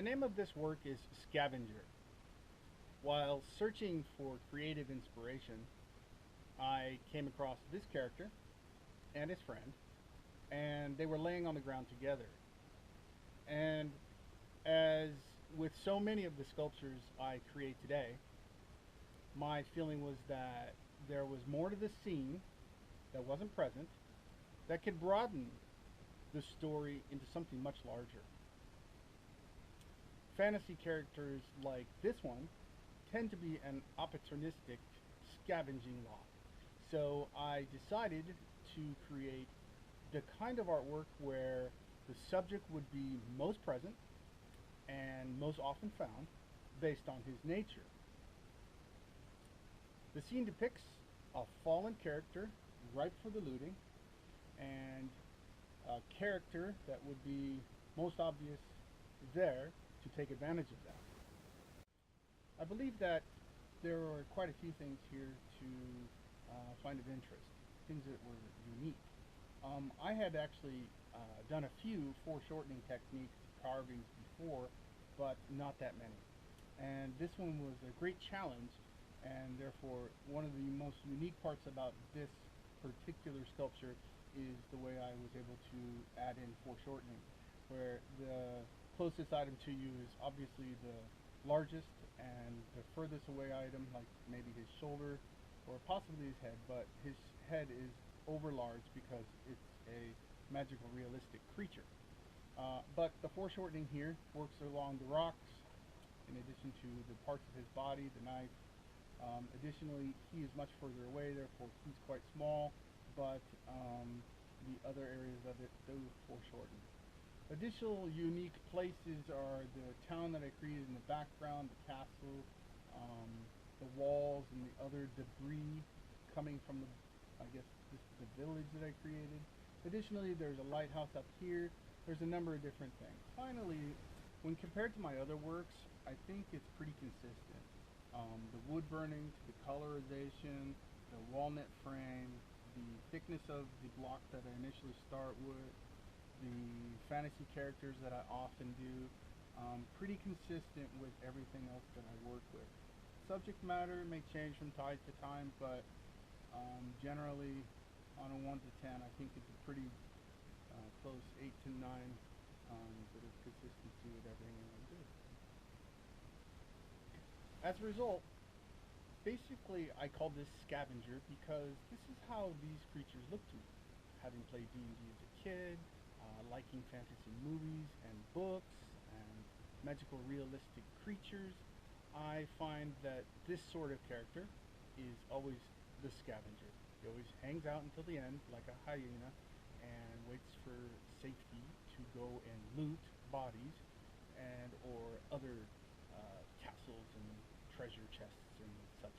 name of this work is Scavenger. While searching for creative inspiration, I came across this character and his friend, and they were laying on the ground together. And as with so many of the sculptures I create today, my feeling was that there was more to the scene that wasn't present that could broaden the story into something much larger. Fantasy characters like this one tend to be an opportunistic scavenging lot. So I decided to create the kind of artwork where the subject would be most present and most often found based on his nature. The scene depicts a fallen character ripe for the looting and a character that would be most obvious there to take advantage of that. I believe that there are quite a few things here to find of interest, things that were unique. I had actually done a few foreshortening techniques carvings before, but not that many. And this one was a great challenge, and therefore one of the most unique parts about this particular sculpture is the way I was able to add in foreshortening, where the closest item to you is obviously the largest, and the furthest away item, like maybe his shoulder or possibly his head, but his head is over large because it's a magical realistic creature. But the foreshortening here works along the rocks in addition to the parts of his body, the knife. Additionally, he is much further away, therefore he's quite small, but the other areas of it do foreshorten. Additional unique places are the town that I created in the background, the castle, the walls, and the other debris coming from the, I guess, the village that I created. Additionally, there's a lighthouse up here. There's a number of different things. Finally, when compared to my other works, I think it's pretty consistent. The wood burning to the colorization, the walnut frame, the thickness of the block that I initially start with, the fantasy characters that I often do, pretty consistent with everything else that I work with. Subject matter may change from time to time, but generally on a 1 to 10, I think it's a pretty close 8 to 9 bit of consistency with everything I do. As a result, basically I call this Scavenger because this is how these creatures look to me. Having played D&D as a kid, liking fantasy movies and books and magical realistic creatures, I find that this sort of character is always the scavenger. He always hangs out until the end like a hyena and waits for safety to go and loot bodies and or other castles and treasure chests and such.